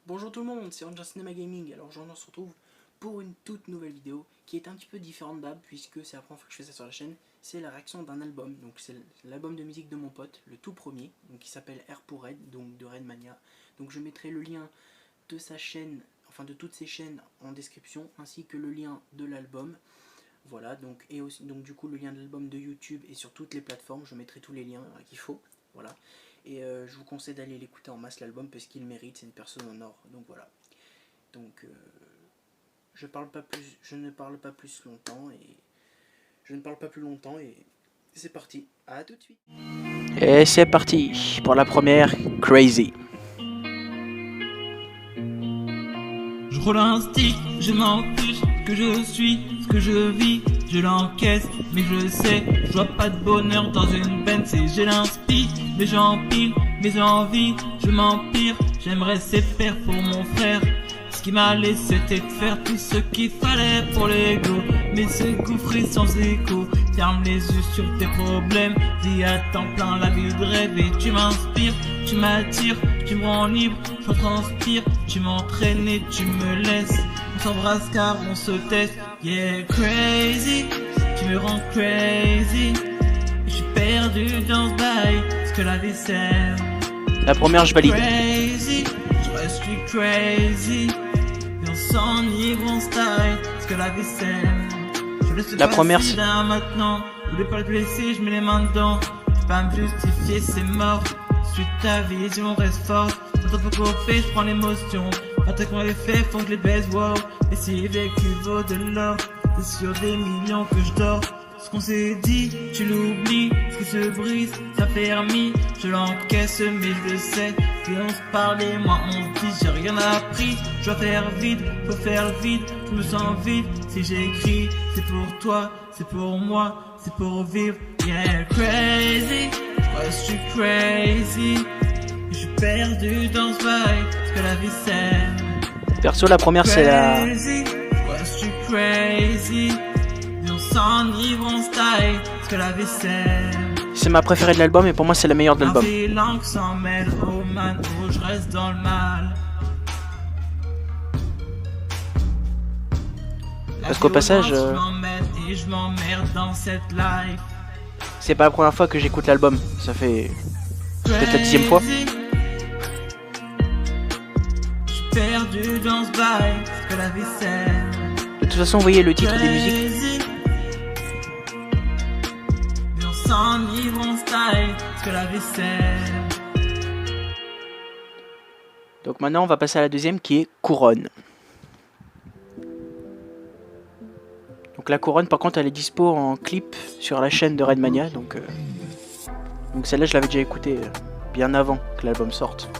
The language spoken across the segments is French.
Bonjour tout le monde, c'est Ranger Cinema Gaming. Alors aujourd'hui on se retrouve pour une toute nouvelle vidéo qui est un petit peu différente d'hab puisque c'est la première fois que je fais ça sur la chaîne. C'est la réaction d'un album, donc c'est l'album de musique de mon pote, le tout premier, donc qui s'appelle R pour Red, donc de Redmania. Donc je mettrai le lien de sa chaîne, enfin de toutes ses chaînes en description, ainsi que le lien de l'album. Voilà, donc et aussi donc du coup le lien de l'album de YouTube et sur toutes les plateformes, je mettrai tous les liens qu'il faut. Voilà. Et je vous conseille d'aller l'écouter en masse l'album parce qu'il mérite, c'est une personne en or. Donc voilà. Donc je ne parle pas plus longtemps et je ne parle pas plus longtemps et c'est parti. À tout de suite. Et c'est parti pour la première Crazy. Je roule un stick, je m'en fiche, ce que je suis, ce que je vis, je l'encaisse, mais je sais, je vois pas de bonheur dans une Benz et j'ai l'inspi, mais j'empile, mes envies, je m'empire, j'aimerais c'est faire pour mon frère. Ce qui m'a laissé c'était de faire tout ce qu'il fallait pour l'ego, mais c'est gouffré sans écho. Ferme les yeux sur tes problèmes, vis à temps plein la vie de rêve et tu m'inspires, tu m'attires, tu me rends libre, j'en transpire, tu m'entraînes et tu me laisses. On s'embrasse car on se teste, yeah crazy, tu me rends crazy. Je suis perdu dans ce bail, ce que la vie sert. La première je valide. Crazy, je suis crazy. Et on s'enivre, on style, ce que la vie sert. Je laisse La première c'est maintenant, je voulais pas le blesser, je mets les mains dedans. Tu peux pas me justifier, c'est mort. Suis ta vision, reste forte. Quand on peut qu'on fait, je prends l'émotion. Après qu'on les fait, faut que je les baise, wow. Et si vécu vaut de l'or, c'est sur des millions que je dors. Ce qu'on s'est dit, tu l'oublies. Ce qui se brise, ça fermit. Je l'encaisse, mais je le sais. Si on se parlait, moi on se dit, j'ai rien appris. Je dois faire vite, faut faire vite. Je me sens vide. Si j'écris, c'est pour toi, c'est pour moi, c'est pour vivre. Yeah, crazy. Je suis crazy. Je suis perdu dans ce bail. Ce que la vie sert. perso la première c'est la Je suis crazy. Et on s'enivre en style. Ce que la vie sert. c'est ma préférée de l'album et pour moi c'est la meilleure de l'album. Un langue s'en mêle, oh man, oh je reste dans le mal. Parce qu'au passage, je m'emmerde dans cette life. c'est pas la première fois que j'écoute l'album. Ça fait peut-être la 10e fois. Je suis perdu dans ce bail, ce que la vie sert. De toute façon, vous voyez le titre des musiques. Et on s'enivre en style, ce que la vie sert. Donc maintenant, on va passer à la deuxième qui est Couronne. Donc la Couronne, par contre, elle est dispo en clip sur la chaîne de Redmania. Donc celle-là, je l'avais déjà écoutée bien avant que l'album sorte.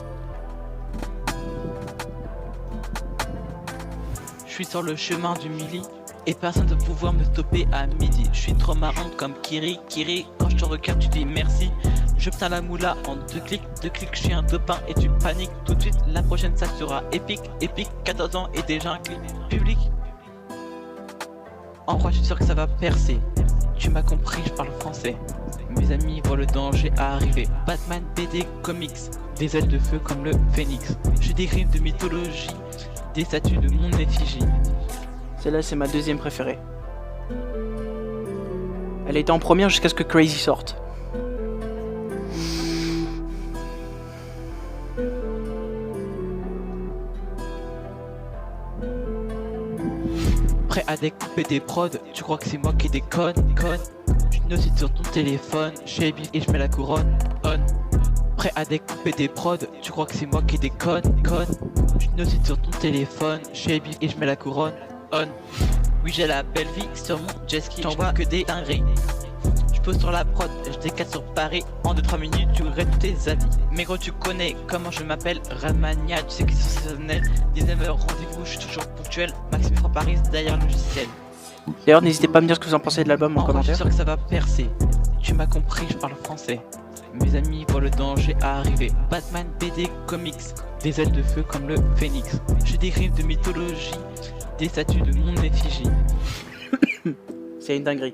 Je suis sur le chemin du mili et personne ne va pouvoir me stopper à midi. Je suis trop marrante comme Kiri. Quand je te regarde, tu dis merci. J'obtiens la moula en deux clics, je suis un dopin et tu paniques tout de suite. La prochaine ça sera épique, 14 ans et déjà un clip public. En vrai, je suis sûr que ça va percer. Tu m'as compris, je parle français. Mes amis voient le danger arriver. Batman, BD, comics, des ailes de feu comme le phénix. Je décris de mythologie, des statues de mon effigie. Celle-là, c'est ma deuxième préférée. Elle était en première jusqu'à ce que Crazy sorte. Prêt à découper des prods, tu crois que c'est moi qui déconne, Tu notes sur ton téléphone, je bif et je mets la couronne, on. Prêt à découper des prods, tu crois que c'est moi qui déconne, Tu notes sur ton téléphone, je bif et je mets la couronne, on. Oui j'ai la belle vie sur mon jet ski, j'envoie que des dingueries. Je pose sur la prod, je décale sur Paris, en 2-3 minutes tu regrettes tous tes avis. Mais gros tu connais comment je m'appelle, Radmania, tu sais qu'ils sont saisonnels. 19h rendez-vous, je suis toujours ponctuel, Maxime fra Paris derrière le logiciel. D'ailleurs, n'hésitez pas à me dire ce que vous en pensez de l'album en commentaire. Je suis sûr que ça va percer, tu m'as compris, je parle français. Mes amis voient le danger arriver. Batman, BD, comics, des ailes de feu comme le phénix. Je décris de mythologie, des statues de mon effigie. C'est une dinguerie.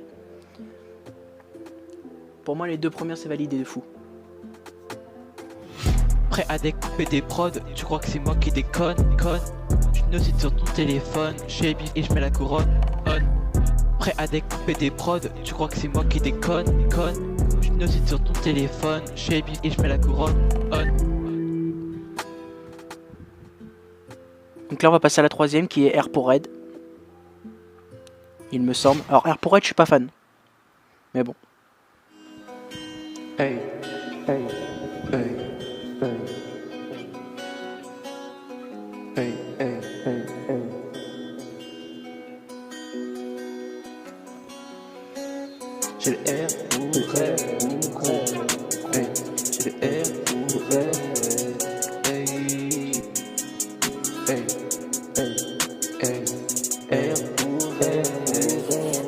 Pour moi, les deux premières, c'est validé de fou. Prêt à découper des prods, tu crois que c'est moi qui déconne, conne. Tu notes sur ton téléphone, je suis habillé et je mets la couronne, on. Prêt à découper des prods, tu crois que c'est moi qui déconne, conne. Tu notes sur ton téléphone, je suis habillé et je mets la couronne, on. Donc là on va passer à la troisième qui est R pour Red. Il me semble. Alors R pour Red je suis pas fan. Mais bon. Hey, hey, hey, hey. Hey, hey, hey, hey. J'ai le R pour Red, hey. J'ai le R pour Red, hey. Hey, hey, hey. R pour Red,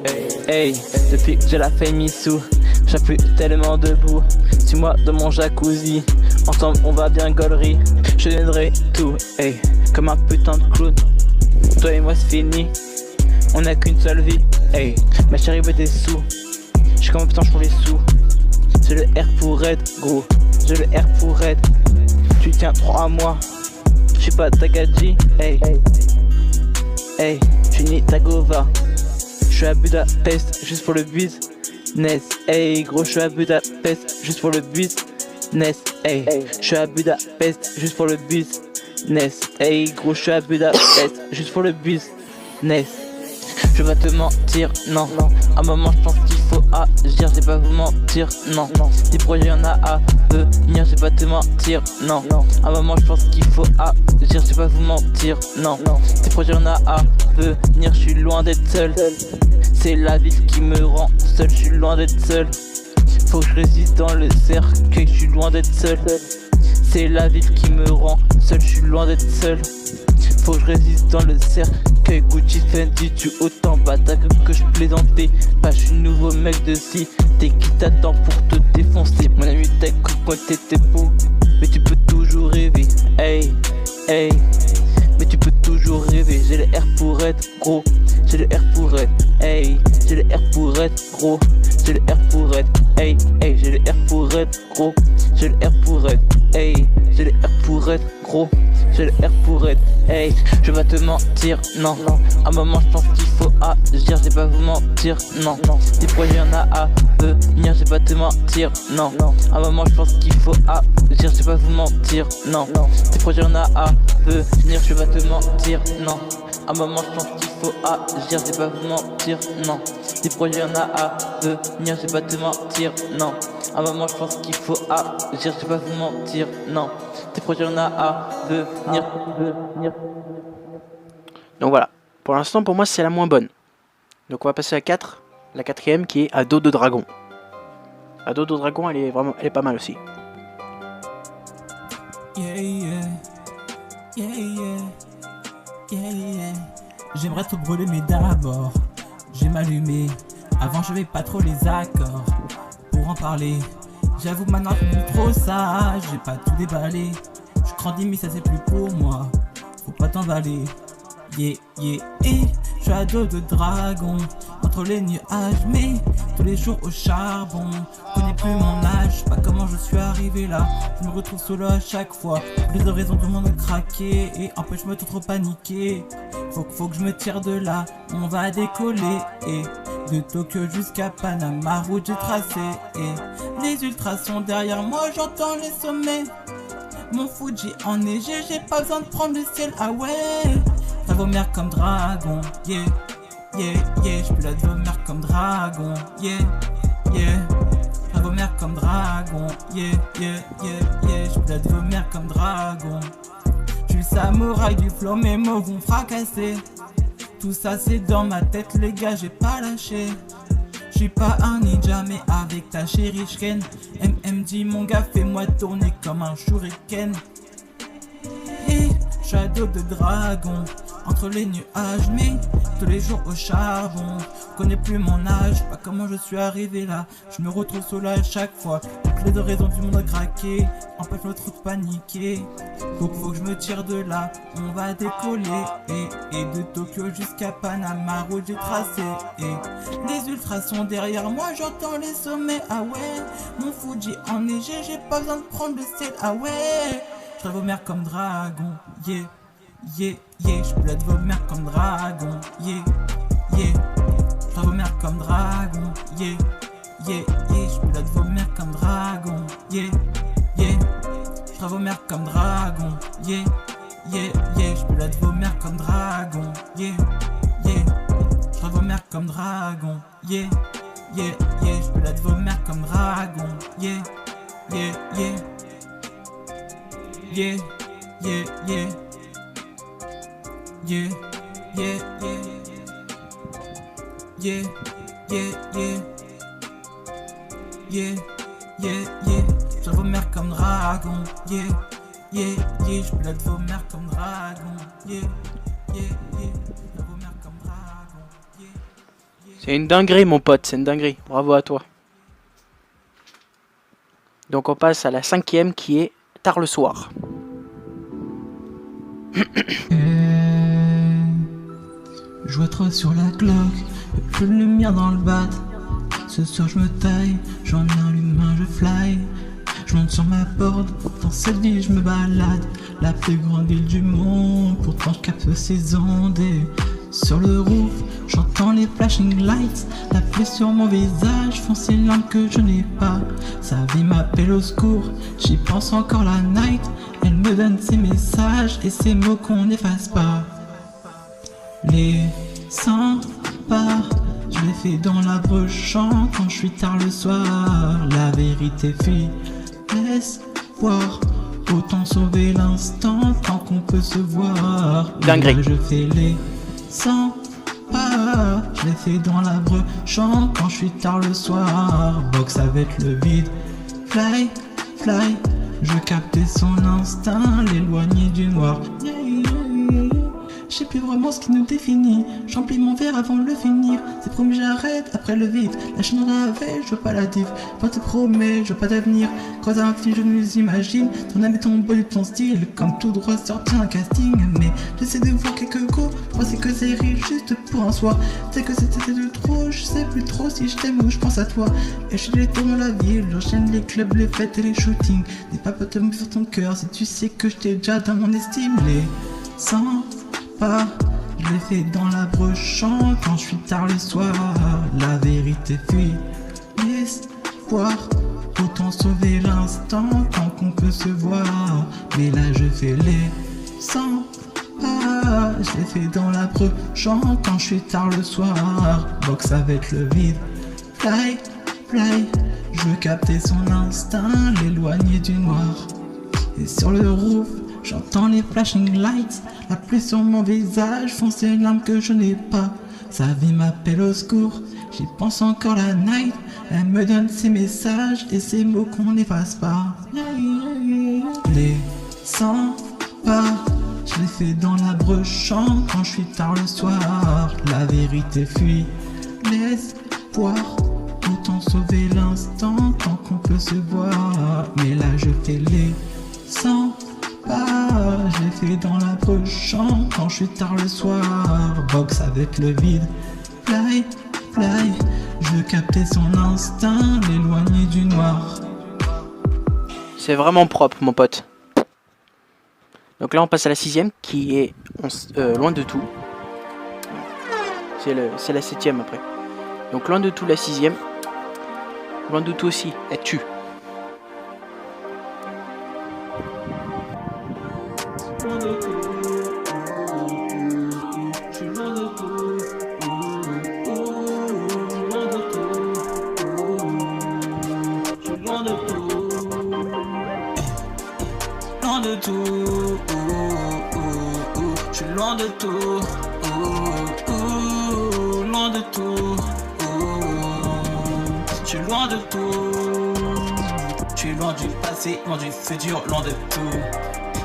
hey. Hey, depuis que j'ai la famille sous, j'appuie tellement debout. Suis-moi dans mon jacuzzi, ensemble on va bien gaulerie. Je donnerai tout, hey, comme un putain de clown. Toi et moi c'est fini, on a qu'une seule vie, hey. Ma chérie veut des sous, j'suis comme un putain pour les sous. J'ai le R pour Red, gros, j'ai le R pour Red. Tu tiens 3 mois, j'suis pas Tagadji, hey. Hey, j'suis ni Tagova, j'suis à Budapest juste pour le business. Hey gros, j'suis à Budapest juste pour le business. Hey, j'suis à Budapest juste pour le business. Hey gros, j'suis à Budapest juste pour le business. Je vais te mentir, non. À un moment je pense qu'il faut agir, j'ai pas vous mentir, non. Des projets y'en a à venir, j'ai pas te mentir, non. À un moment je pense qu'il faut agir, j'ai pas vous mentir, non. Des projets y'en a à venir, je suis loin d'être seul. C'est la ville qui me rend seul, je suis loin d'être seul. Faut que je résiste dans le cercueil, je suis loin d'être seul. C'est la ville qui me rend seul, je suis loin d'être seul. Faut que je résiste dans le cercueil, Gucci Fendi, tu autant bâtard que je plaisantais. Pas, je suis nouveau mec de cité qui t'attend pour te défoncer. Mon ami t'a cru quand t'étais beau, mais tu peux toujours rêver. Hey, hey, mais tu peux toujours rêver. J'ai le R pour être gros, j'ai le R pour être, hey. J'ai le R pour être gros, j'ai le R pour être, hey, hey. J'ai le R pour être gros, j'ai le R pour être, hey. J'ai le R pour être gros, j'ai le R pour être, hey. Je vais te mentir, non. À un moment je pense qu'il faut agir, j'ai pas vous mentir, non. Des projets y'en a à venir, j'ai pas te mentir, non. À un moment je pense qu'il faut agir, j'ai pas vous mentir, non. Des projets y'en a à venir, je vais te mentir, non. À un moment je pense qu'il faut agir, j'ai pas vous mentir, non. Des projets y'en a à venir, j'ai pas te mentir, non. À un moment je pense qu'il faut agir, j'ai pas vous mentir, non. Des projets y'en a à venir. Donc voilà. Pour l'instant pour moi c'est la moins bonne. Donc on va passer à 4. La quatrième qui est à dos de dragon. À dos de dragon elle est pas mal aussi. Yeah, yeah, yeah, yeah, yeah, yeah. J'aimerais te brûler mais d'abord je vais m'allumer. Avant je vais pas trop les accords pour en parler. J'avoue maintenant je suis trop sage, j'ai pas tout déballé. Je grandis mais ça c'est plus pour moi, faut pas t'emballer. Yeah, yeah, yeah. Je suis à dos de dragon, entre les nuages, mais tous les jours au charbon. Je connais plus mon âge, pas comment je suis arrivé là. Je me retrouve solo à chaque fois, plus de raisons, tout le monde est craqué. Et empêche-moi de trop paniquer, faut que je me tire de là. On va décoller, et de Tokyo jusqu'à Panama, route j'ai tracé. Et les ultras sont derrière moi, j'entends les sommets. Mon Fuji enneigé, j'ai pas besoin de prendre le ciel, ah ouais. Ça vomir comme dragon, yeah, yeah, yeah. J'peux la vomir comme dragon, yeah, yeah. Ça vomir comme dragon, yeah, yeah, yeah, yeah. J'peux la vomir comme dragon. J'suis samouraï du flow, mes mots vont fracasser. Tout ça c'est dans ma tête les gars, j'ai pas lâché. J'suis pas un ninja mais avec ta chérie j'ken. MMD mon gars, fais-moi tourner comme un shuriken. Et j'suis à dos de dragon, entre les nuages, mais tous les jours au charbon. Connais plus mon âge, pas comment je suis arrivé là. Je me retrouve solo à chaque fois, toutes les deux raisons du monde a craqué. Empêche-moi trop de paniquer, faut que je me tire de là. On va décoller, et de Tokyo jusqu'à Panama, route j'ai tracé. Et les ultras sont derrière moi, j'entends les sommets, ah ouais. Mon Fuji enneigé, j'ai pas besoin de prendre le ciel, ah ouais. je ferai vos mères comme dragon, yeah, yeah, yeah, je peux être vos mères comme dragon, yeah, yeah, je ferai vos mères comme dragon, yeah, yeah, yeah, je peux être vos mères comme dragon, yeah, yeah, je ferai vos mères comme dragon, yeah, yeah, yeah, je peux être vos mères comme dragon, yeah, yeah, je ferai vos mères comme dragon, yeah, yeah, yeah, je peux être vos mères comme dragon, yeah, yeah, yeah. Yeah, yeah, yeah. Yeah, yeah, yeah. Yeah, yeah, yeah. Yeah, yeah, yeah. Je vos mères comme dragon. Yeah, yeah, yeah. Je plaide vos mères comme dragon. Yeah, yeah, yeah. Je vos mères comme dragon. Yeah, yeah. C'est une dinguerie mon pote, c'est une dinguerie. Bravo à toi. Donc on passe à la 5e qui est Tard le soir. Je vois trop sur la cloque, y'a plus de lumière dans le bat. Ce soir je me taille, j'en allume un, je fly. Je monte sur ma porte, dans cette ville je me balade. La plus grande ville du monde, pourtant je capte ces ondes. Et sur le roof, j'entends les flashing lights. La pluie sur mon visage, font ces larmes que je n'ai pas. Sa vie m'appelle au secours, j'y pense encore la night. Elle me donne ses messages et ces mots qu'on n'efface pas. Les sympas, je les fais dans la brochant quand je suis tard le soir. La vérité fuit, l'espoir. Autant sauver l'instant tant qu'on peut se voir. Dinguerie. Là, je fais les sympas, je les fais dans la brochant quand je suis tard le soir. Box avec le vide, fly, fly. Je captais son instinct, l'éloigner du noir. Je sais plus vraiment ce qui nous définit. J'emplis mon verre avant de le finir. C'est promis j'arrête après le vide. La chaîne dans la veille, je veux pas la div. Pas te promets, je veux pas d'avenir. Croise un film, je nous imagine. Ton âme et ton body, ton style. Comme tout droit sorti d'un casting. Mais j'essaie de voir quelques go. Moi c'est que c'est riche juste pour un soir. C'est que c'était de trop. Je sais plus trop si je t'aime ou je pense à toi. Et je suis les tours dans la ville. J'enchaîne les clubs, les fêtes et les shootings. N'aie pas peur de me sur ton cœur. Si tu sais que je t'ai déjà dans mon estime. Les 100 pas, je l'ai fait dans la brochant quand je suis tard le soir. La vérité fuit, l'espoir. Autant sauver l'instant tant qu'on peut se voir. Mais là je fais les 100 pas, je l'ai fait dans la brochant quand je suis tard le soir. Box avec le vide, fly, fly. Je veux capter son instinct, l'éloigner du noir. Et sur le roof, j'entends les flashing lights. La pluie sur mon visage font ces larmes que je n'ai pas. Sa vie m'appelle au secours, j'y pense encore la night. Elle me donne ses messages et ces mots qu'on n'efface pas. Les 100 pas, je les fais dans la brochant quand je suis tard le soir. La vérité fuit, l'espoir. Autant sauver l'instant tant qu'on peut se voir. Mais là je fais les 100 pas, je l'ai fait dans la brochant quand je suis tard le soir. Box avec le vide, fly, fly. Je veux capter son instinct, l'éloigner du noir. C'est vraiment propre mon pote. Donc là on passe à la 6e qui est Loin de tout. C'est la 7e après. Donc Loin de tout la 6e. Loin de tout aussi, elle tue. Loin de tout, je suis loin de tout, loin de tout, je suis loin de tout, je suis loin du passé, loin du futur, loin de tout.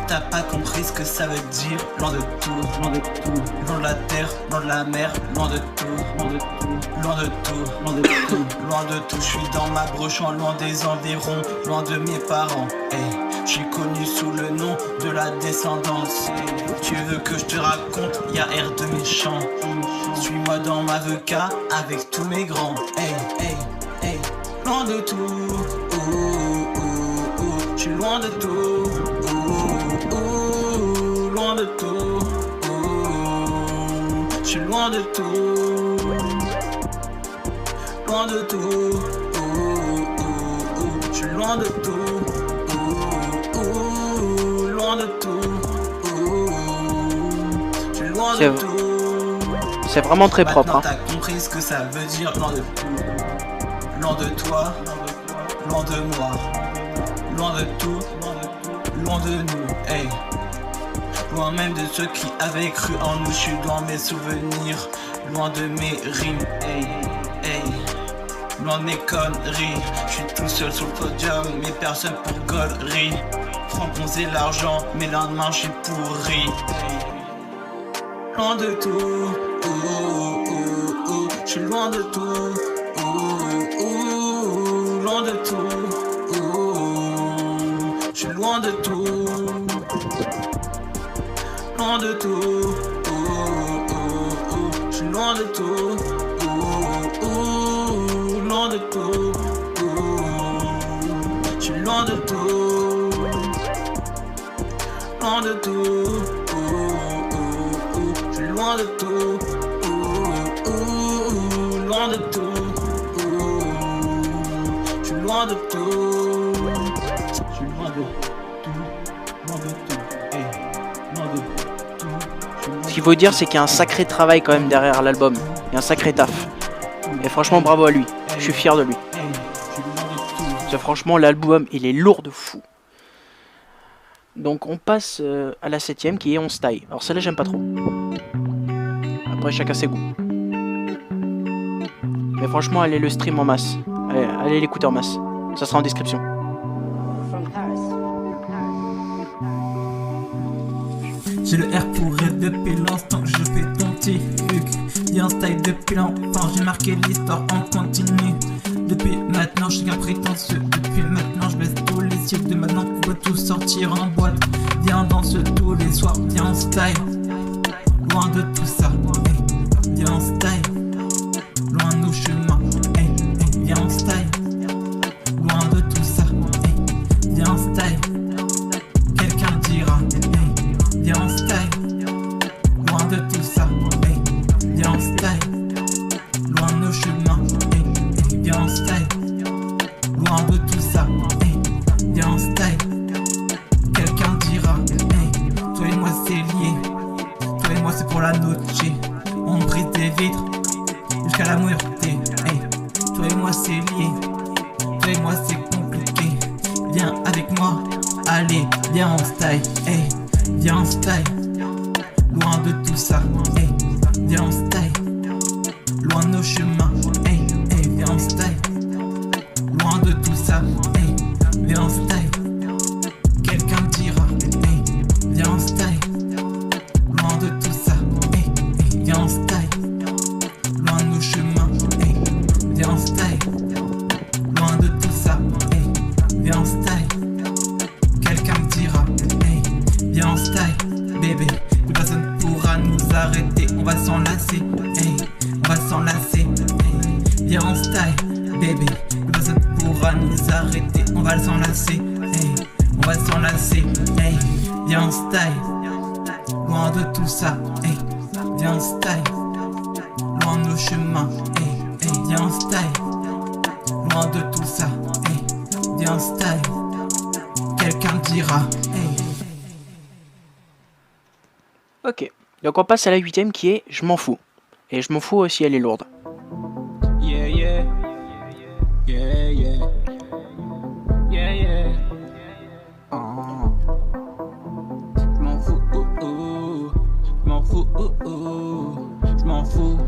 T'as pas compris ce que ça veut dire, loin de tout, loin de tout, loin de la terre, loin de la mer, loin de tout, loin de tout, loin de tout, loin de tout, loin de tout. Je suis dans ma brochant, loin des environs, loin de mes parents. Hey. Je suis connu sous le nom de la descendance. Tu veux que je te raconte, y'a air de méchant. Suis-moi dans ma VK avec tous mes grands. Hey, hey, hey. Loin de tout, je suis loin de tout. de tout, je suis loin de tout, loin de tout, je suis loin de tout, loin de tout, je suis loin de tout. C'est vraiment très propre. T'as compris ce que ça veut dire, loin de tout, loin de toi, loin de moi, loin de tout, loin de nous, hey. Loin même de ceux qui avaient cru en nous, je suis loin de mes souvenirs, loin de mes rimes, hey, hey. Loin de mes conneries, je suis tout seul sur le podium, mais personne pour gaulerie. Prends bronzer l'argent, mais lendemain je suis pourri. Loin de tout, je suis loin de tout, loin de tout, je suis loin de tout, loin de tout, je suis loin de tout, loin de tout, je suis loin de tout, loin de tout, je suis loin de tout, loin de tout, je suis loin de tout, je suis loin de tout, loin de tout, hey, loin de tout. Ce qu'il faut dire, c'est qu'il y a un sacré travail quand même derrière l'album. Il y a un sacré taf. Et franchement, bravo à lui. Je suis fier de lui. Parce que franchement, l'album, il est lourd de fou. Donc on passe à la 7ème qui est On Style. Alors celle-là, j'aime pas trop. Après, chacun ses goûts. Mais franchement, allez le stream en masse. Allez l'écouter en masse. Ça sera en description. J'ai le R pour rêve depuis l'instant que je fais ton petit truc. Y'a un style depuis l'enfant, j'ai marqué l'histoire en continu. Depuis maintenant je suis un prétentieux. Depuis maintenant je baisse tous les yeux. De maintenant on va tout sortir en boîte. Viens danser tous les soirs, viens en style. Loin de tout ça, hey. Viens en style. Loin de nos chemins, hey. Hey. Viens en style. Loin de tout ça, hey. Viens en style. Quelqu'un dira, hey. Viens en style. Loin de tout ça, hey. Viens en style. Loin de nos chemins, hey. Hey. Viens en style. Loin de tout ça, hey. Viens en style. Quelqu'un dira, hey. Toi et moi c'est lié. Toi et moi c'est pour la noche. On brise des vitres jusqu'à la muerte, hey. Toi et moi c'est lié. Toi et moi c'est compliqué. Viens avec moi, allez, viens en style, hey. Viens en style. Loin de tout ça, hey. Viens en style. Loin de nos chemins, hey. Hey. Viens en style. Loin de tout ça, hey. Viens en style. Quelqu'un me dira, hey. Viens en style. Loin de tout ça, hey. Hey. Viens en style. Loin de nos chemins, hey. Viens en style. Loin de tout ça, hey. Viens en style. Quelqu'un me dira, hey. Viens en style, bébé. Plus personne pourra nous arrêter. On va s'enlacer, hey. On va s'enlacer, hey. Viens en style, bébé. Plus personne pourra nous arrêter. On va s'enlacer, hey. On va s'enlacer, hey. Viens en style. Loin de tout ça, hey. Viens en style. Loin de nos chemins, hey. Hey. Viens en style. Loin de tout ça, hey. Viens en style. Quelqu'un dira, hey. Ok. Donc on passe à la 8ème qui est Je m'en fous. Et je m'en fous aussi, elle est lourde. Yeah, yeah. Yeah, yeah. Yeah, yeah. Oh. Je m'en fous, je m'en fous, je m'en fous.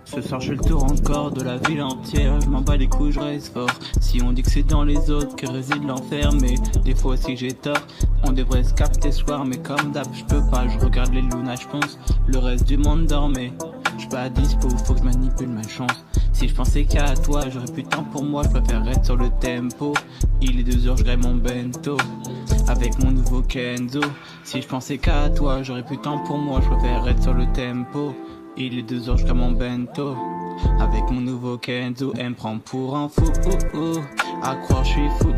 Ce soir je fais le tour encore de la ville entière. Je m'en bats les couilles, je reste fort. Si on dit que c'est dans les autres que réside l'enfer, mais des fois aussi j'ai tort. On devrait se capter ce soir, mais comme d'hab je peux pas. Je regarde les lunas, je pense le reste du monde dormait. Je suis pas dispo, faut que je manipule ma chance. Si je pensais qu'à toi, j'aurais plus de temps pour moi. Je préfère être sur le tempo. Il est 2h, je grille mon bento avec mon nouveau Kenzo. Si je pensais qu'à toi, j'aurais plus de temps pour moi. Je préfère être sur le tempo. Il est 2h, je grille mon bento avec mon nouveau Kenzo. Elle me prend pour un fou, à croire je suis fou,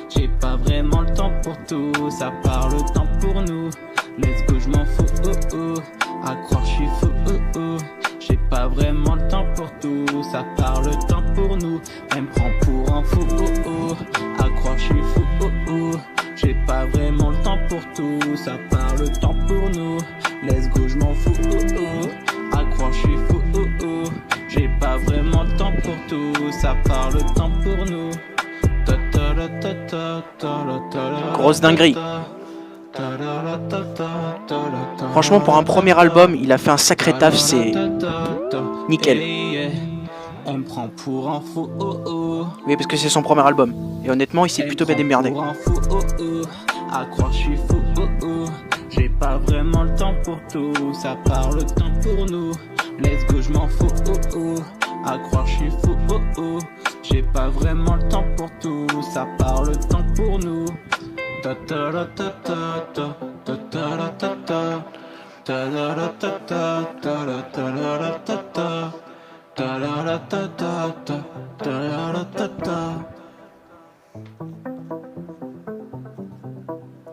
J'ai pas vraiment le temps pour tout, ça part le temps pour nous. tout, ça part le temps pour nous. Elle me prend pour un fou, oh oh, à croire je suis fou, oh oh. J'ai pas vraiment le temps pour tout, ça part le temps pour nous. Let's go, je m'en fous, oh oh, à croire je suis fou, oh oh. J'ai pas vraiment le temps pour tout, ça part le temps pour nous. Grosse dinguerie. Franchement, pour un premier album, il a fait un sacré taf, c'est nickel. Elle me prend pour un fou, oh oh. Oui, parce que c'est son premier album. Et honnêtement, il s'est plutôt bien démerdé. À croire je suis fou, oh oh. J'ai pas vraiment le temps pour tout, ça part le temps pour nous. Let's go, je m'en fous, oh oh. À croire je suis fou, oh oh. J'ai pas vraiment le temps pour tout, ça part le temps pour nous. Ta ta ta ta ta ta ta ta ta ta.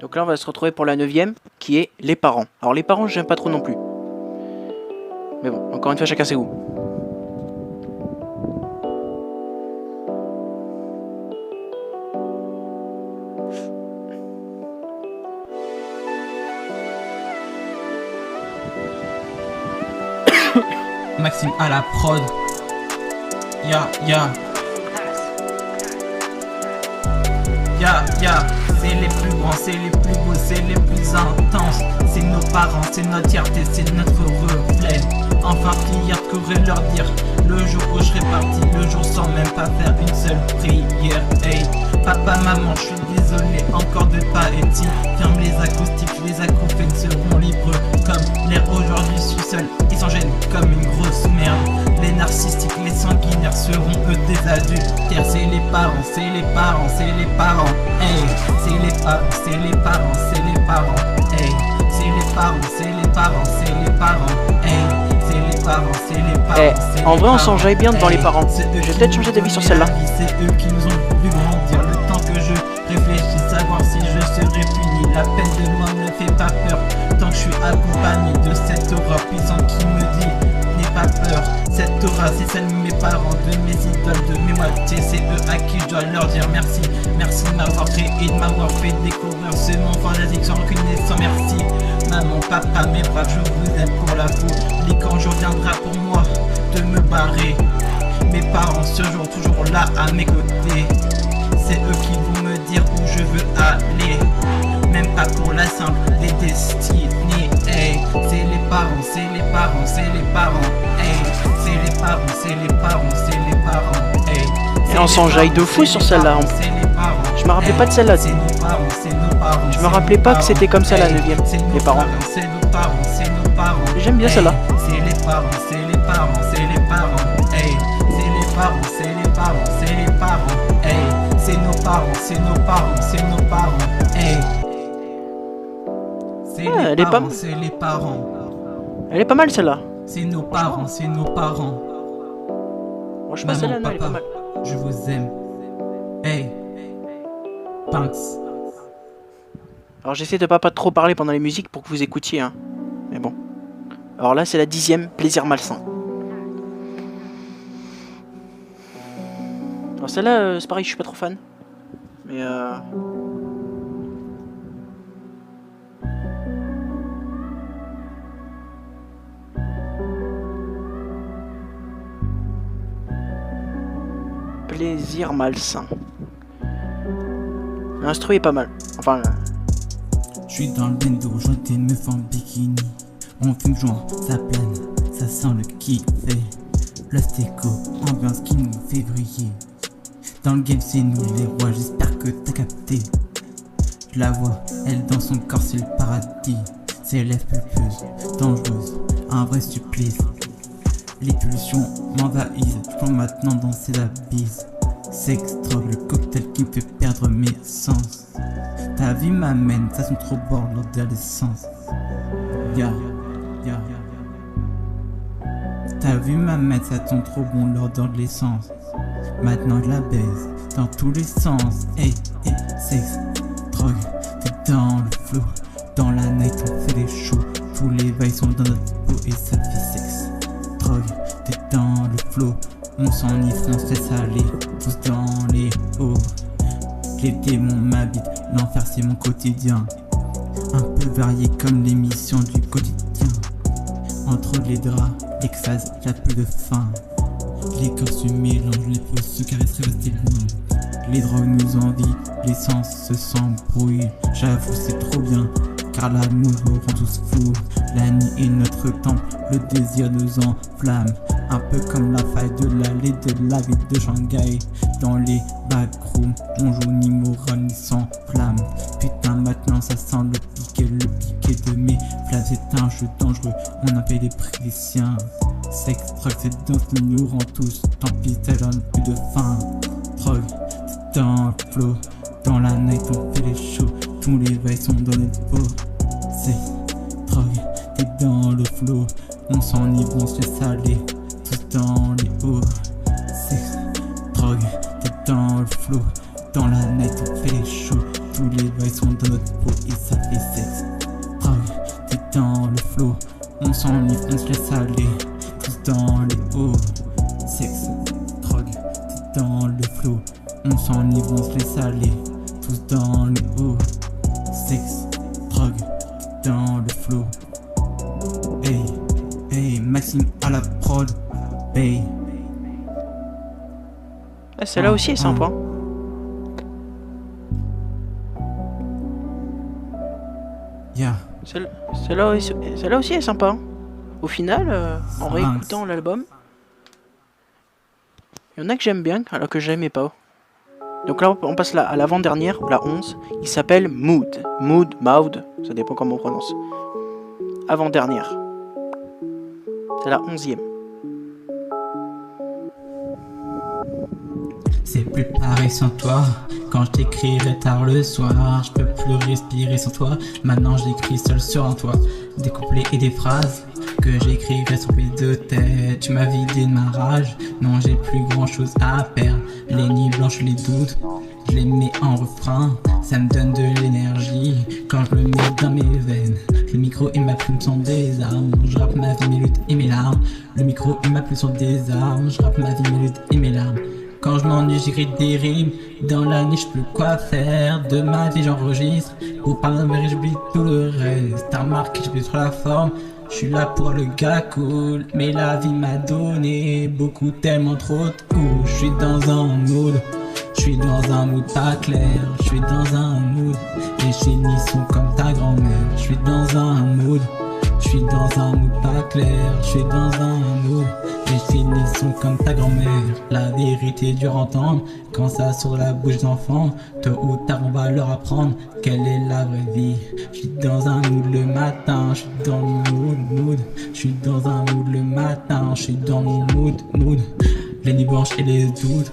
Donc là, on va se retrouver pour la 9ème, qui est les parents. Alors les parents, j'aime pas trop non plus. Mais bon, encore une fois, chacun ses goûts. Maxime à la prod. Ya. C'est les plus grands, c'est les plus beaux, c'est les plus intenses. C'est nos parents, c'est notre fierté, c'est notre reflet. Enfin prière courir leur dire le jour où je serai parti, le jour sans même pas faire une seule prière. Hey, papa, maman, je suis désolé encore de pas être ici. Ferme les acoustiques, les acouphènes seront libres comme l'air. Aujourd'hui je suis seul, ils s'en gênent comme une grosse merde. Les narcissiques, les sanguinaires seront eux des adultes. Car c'est les parents, c'est les parents, c'est les parents. Hey, c'est les parents, c'est les parents, c'est les parents. Hey, c'est les parents, c'est les parents, c'est les parents. Hey, c'est les parents, c'est les parents. En vrai, on s'enjaille bien devant les parents. Je vais peut-être changer d'avis sur celle-là. C'est eux qui nous ont vu grandir. Le temps que je réfléchis, savoir si je serai puni. La peine de moi ne fait pas peur. Tant que je suis accompagné de cette aura puissante qui me dit n'aie pas peur. Cette aura, c'est celle de mes parents, de mes idoles, de mes moitiés. C'est eux à qui je dois leur dire merci. Merci de m'avoir créé et de m'avoir fait découvrir ce monde fantastique sans aucune et sans merci. Maman, papa, mes braves, je vous aime pour la folie. Quand je reviendra pour moi de me barrer. Mes parents ce jour toujours là à mes côtés. C'est eux qui vont me dire où je veux aller. Même pas pour la simple des destinées. Hey, c'est les parents, c'est les parents, c'est les parents. Hey, c'est les parents, c'est les parents, c'est les parents. Hey, et on s'enjaille de fou sur celle-là. Je me rappelais pas de celle-là. C'est nos parents, c'est nos parents. Je me rappelais pas que c'était comme ça la 9ème. Les parents. C'est nos parents, c'est nos parents. J'aime bien celle-là. C'est les parents, c'est les parents, c'est les parents. Hey, c'est les parents, c'est les parents, c'est les parents. Hey, c'est nos parents, c'est nos parents, c'est nos parents. Hey. Elle est pas... c'est les parents. Elle est pas mal celle-là. C'est nos parents, c'est nos parents. Moi je pense celle-là, elle est pas mal. Je vous aime. Hey. Thanks. Alors j'essaie de pas trop parler pendant les musiques pour que vous écoutiez, hein. Mais bon. Alors là c'est la 10ème, Plaisir malsain. Alors celle-là, c'est pareil, je suis pas trop fan. Mais Plaisir malsain. L'instru est pas mal. Enfin... Je suis dans le bendo, j'entends des meufs en bikini. On fume joint, ça plane, ça sent le kiff. Lost Echo, ambiance qui nous fait briller. Dans le game c'est nous les rois, j'espère que t'as capté. Je la vois, elle dans son corps c'est le paradis. C'est lèvres pulpeuses, dangereuses, un vrai supplice. Les pulsions m'envahissent, je plonge maintenant dans ces abysses. Sex, drogue, le cocktail qui me fait perdre mes sens. Ta vie m'amène, ça sent trop bon l'odeur d'essence. Ya. Ta vie m'amène, ça sent trop bon l'odeur de l'essence. Maintenant je la baise dans tous les sens. Hey, sex, drogue, t'es dans le flow. Dans la night on fait des shows. Tous les vagues sont dans notre peau et ça fait sexe. Drogue, t'es dans le flow. flow. On s'enivre, on se laisse aller, tous dans les hauts. Les démons m'habitent, l'enfer c'est mon quotidien. Un peu varié comme l'émission du quotidien. Entre les draps, l'extase, y'a plus de faim. Les corps se mélangent, les peaux se caressent, rester loin. Les drogues nous envient, l'essence se s'embrouille. J'avoue c'est trop bien, car l'amour nous rend tous fous. La nuit est notre temple, le désir nous enflamme. Un peu comme la faille de l'allée de la ville de Shanghai. Dans les backrooms, on joue ni moral ni sans flamme. Putain maintenant ça sent le piqué de mes flammes. C'est un jeu dangereux, on a payé les prix des siens. Sex, drogue, cette danse qui nous rend tous. Tant pis, ça donne plus de faim. Drogue, c'est dans le flow. Dans la night on fait les shows. Tous les bails sont dans notre peau. Sex, drogue, t'es dans le flow. On s'enivre, on se laisse aller. Tous dans les hauts. Sex, drogue, t'es dans le flow. Dans la night on fait les shows. Tous les bails sont dans notre peau et ça fait sexe. Drogue, t'es dans le flow. On s'enivre, on se laisse aller. Tous dans les hauts. Sexe, drogue, t'es dans le flow. On s'enivre, on se laisse aller. Tous dans les hauts. Sexe, drogue, t'es dans le flow. Hey, hey, Maxime à la prod. Hey. Celle-là aussi est sympa. Yeah. Celle-là aussi est sympa. Au final, en réécoutant l'album, il y en a que j'aime bien, alors que j'aimais pas. Donc là, on passe à l'avant-dernière, la 11. Il s'appelle Mood. Mood, ça dépend comment on prononce. Avant-dernière. C'est la 11e. C'est plus pareil sans toi. Quand je t'écrirai tard le soir, je peux plus respirer sans toi. Maintenant j'écris seul sur un toit. Des couplets et des phrases que j'écrirai sur mes deux têtes. Tu m'as vidé de ma rage. Non, j'ai plus grand chose à perdre. Les nuits blanches, les doutes, je les mets en refrain. Ça me donne de l'énergie quand je le mets dans mes veines. Le micro et ma plume sont des armes. Je rappe ma vie, mes luttes et mes larmes. Le micro et ma plume sont des armes. Je rappe ma vie, mes luttes et mes larmes. Quand je m'ennuie, j'écris des rimes. Dans la nuit, je peux quoi faire. De ma vie, j'enregistre. Pour parler de mes rimes, j'oublie tout le reste. T'as remarqué, j'ai plus trop la forme. Je suis là pour le gars cool. Mais la vie m'a donné beaucoup, tellement trop de coups. Je suis dans un mood. Je suis dans un mood pas clair. Je suis dans un mood. Les chenilles sont comme ta grand-mère. Je suis dans un mood. Je suis dans un mood pas clair. Je suis dans un mood. Les chenilles sont comme ta grand-mère. La vérité dure à entendre quand ça sort la bouche d'enfant. Tôt ou tard on va leur apprendre quelle est la vraie vie. Je suis dans un mood le matin. Je suis dans le mood. Je suis dans un mood le matin. Je suis dans mon mood. Les nuits blanches et les doutes,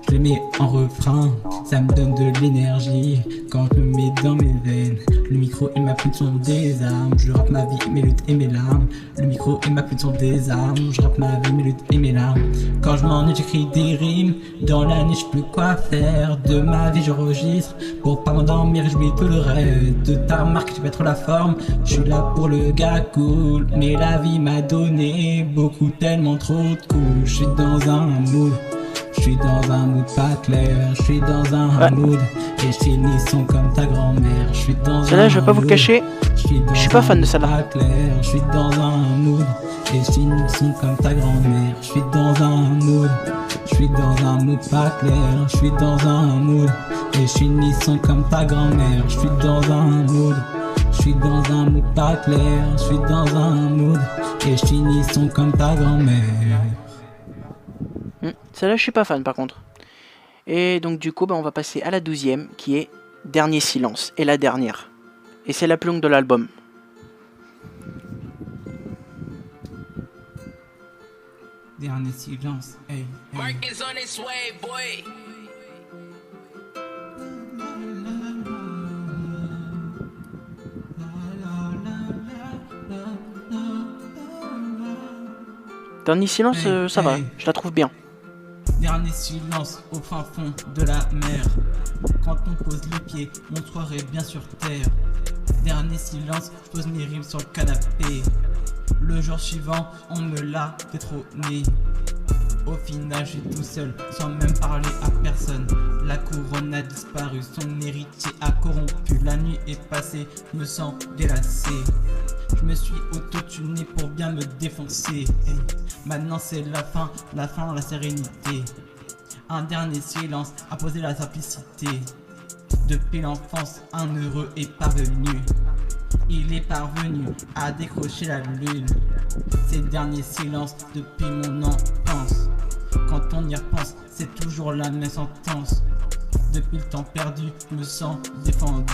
je les mets en refrain. Ça me donne de l'énergie quand je me mets dans mes veines. Le micro et ma plume sont des armes. Je rappe ma vie, mes luttes et mes larmes. Le micro et ma plume sont des armes. Je rappe ma vie, mes luttes et mes larmes. Quand je m'ennuie, j'écris des rimes. Dans la nuit, je peux quoi faire. De ma vie, j'enregistre. Pour pas m'endormir, j'oublie tout le reste. De ta marque, j'ai pas trop la forme. Je suis là pour le gars cool. Mais la vie m'a donné beaucoup, tellement trop de coups. Je suis dans un mood. Je suis dans un mood pas clair, je suis dans un mood. Les chenilles sont comme ta grand-mère. Je suis dans celle-là, je vais pas vous le cacher, je suis pas fan de celle-là. Je suis dans un mood. Les chenilles sont comme ta grand-mère. Je suis dans un mood. Je suis dans un mood pas clair. Je suis dans un mood. Les chenilles sont comme ta grand-mère. Je suis dans un mood. Je suis dans un mood pas clair. Je suis dans un mood. Les chenilles sont comme ta grand-mère. Celle-là, je suis pas fan par contre. Et donc du coup, on va passer à la 12e qui est Dernier Silence. Et la dernière. Et c'est la plus longue de l'album. Dernier silence, hey, hey. Mark is on his way, boy. Dernier Silence, ça va, je la trouve bien. Dernier silence au fin fond de la mer. Quand on pose les pieds, mon soir est bien sur terre. Dernier silence, je pose mes rimes sur le canapé. Le jour suivant, on me l'a détrôné. Au final je suis tout seul, sans même parler à personne. La couronne a disparu, son héritier a corrompu. La nuit est passée, je me sens délassé. Je me suis auto-tuné pour bien me défoncer. Maintenant c'est la fin, la sérénité. Un dernier silence a posé la simplicité. Depuis l'enfance, un heureux est parvenu. Il est parvenu à décrocher la lune. Ces derniers silences depuis mon enfance. Quand on y repense, c'est toujours la même sentence. Depuis le temps perdu, je me sens défendu.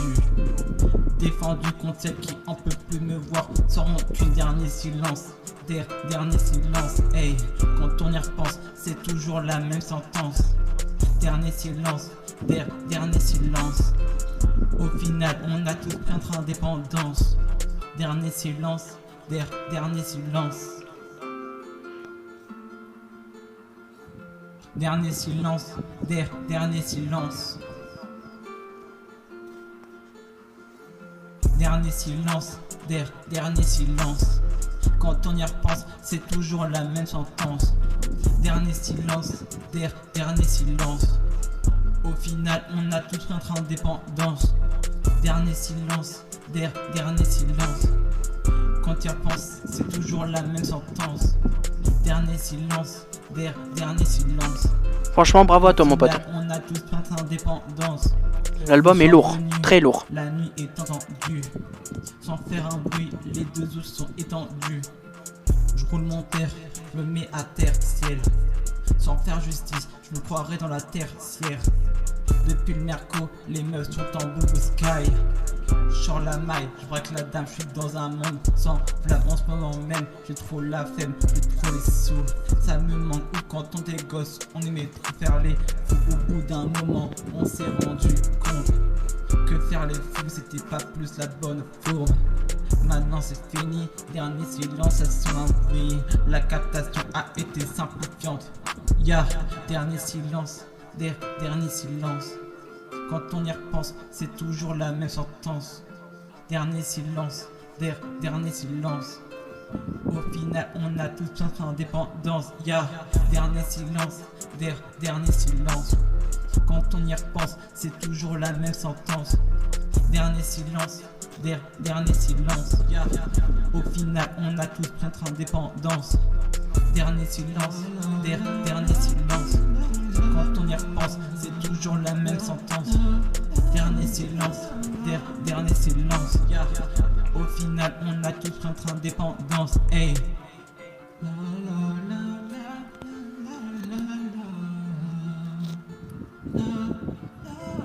Défendu contre celle qui en peut plus me voir. Sans aucun dernier silence. Dernier silence, hey. Quand on y repense, c'est toujours la même sentence. Dernier silence, dernier silence. Au final, on a tous pris notre indépendance. Dernier silence, dernier silence. Dernier silence, dernier silence. Dernier silence, dernier silence. Quand on y repense, c'est toujours la même sentence. Dernier silence, dernier silence. Au final, on a tous pris notre indépendance. Dernier silence, dernier silence. Quand tu y repenses, c'est toujours la même sentence. Dernier silence, dernier silence. Franchement, bravo à toi, mon pote. On a tous pris notre indépendance. L'album est lourd, très lourd. La nuit est entendue. Sans faire un bruit, les deux os sont étendus. Je roule mon terre, je me mets à terre, ciel. Sans faire justice, je me croirais dans la tertiaire. Depuis le merco, les meufs sont en blue sky. Je sors la maille, je braque la dame, je suis dans un monde sans flamme. En ce moment même, j'ai trop la flemme, j'ai trop les sous. Ça me manque où quand on était gosse, on aimait trop faire les fous. Au bout d'un moment, on s'est rendu compte que faire les fous, c'était pas plus la bonne forme. Maintenant c'est fini, dernier silence, ça sent un bruit. La captation a été simplifiante. Dernier silence, dernier silence. Quand on y repense, c'est toujours la même sentence. Dernier silence, dernier silence. Au final, on a tous notre indépendance. Dernier silence, dernier silence. Quand on y repense, c'est toujours la même sentence. Dernier silence, dernier silence. Au final, on a tous notre indépendance. Dernier silence, dernier silence. Quand on y repense, c'est toujours la même sentence. Dernier silence, dernier silence. Au final, on a tous notre indépendance. Hey.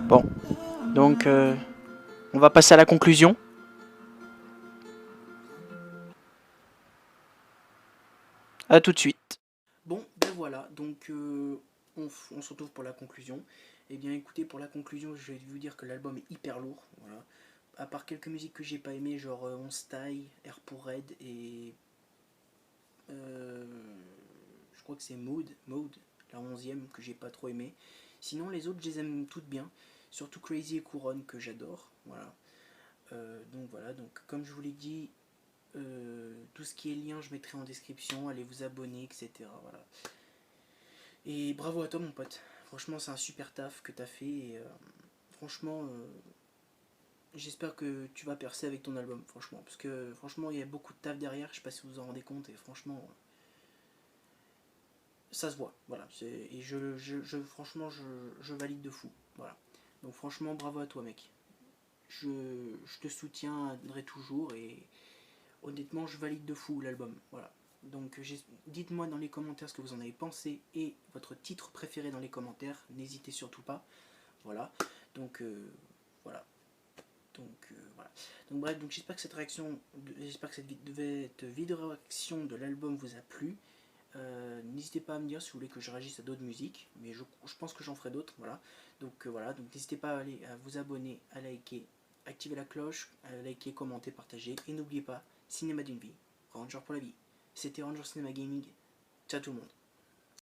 Bon, donc on va passer à la conclusion. A tout de suite. Bon, ben voilà, donc on se retrouve pour la conclusion. Et bien écoutez, pour la conclusion, je vais vous dire que l'album est hyper lourd. Voilà. À part quelques musiques que j'ai pas aimées, genre On Style, Air pour Red et je crois que c'est Mode, la 11e que j'ai pas trop aimé. Sinon les autres je les aime toutes bien, surtout Crazy et Couronne que j'adore. Voilà. Donc voilà, donc comme je vous l'ai dit, tout ce qui est lien je mettrai en description, allez vous abonner, etc. Voilà. Et bravo à toi mon pote, franchement c'est un super taf que t'as fait et franchement j'espère que tu vas percer avec ton album, franchement, parce que franchement il y a beaucoup de taf derrière, je sais pas si vous vous en rendez compte et franchement ça se voit, voilà, et franchement je valide de fou, voilà. Donc franchement bravo à toi mec, je te soutiendrai toujours et honnêtement je valide de fou l'album, voilà. Donc dites-moi dans les commentaires ce que vous en avez pensé et votre titre préféré dans les commentaires, n'hésitez surtout pas, voilà. Donc voilà. Donc voilà. Donc bref, donc j'espère que cette réaction, j'espère que cette vidéo réaction de l'album vous a plu. N'hésitez pas à me dire si vous voulez que je réagisse à d'autres musiques, mais je pense que j'en ferai d'autres, voilà. Donc voilà, donc n'hésitez pas à vous abonner, à liker, activer la cloche, à liker, commenter, partager, et n'oubliez pas, cinéma d'une vie, Ranger pour la vie. C'était Ranger Cinéma Gaming, ciao tout le monde.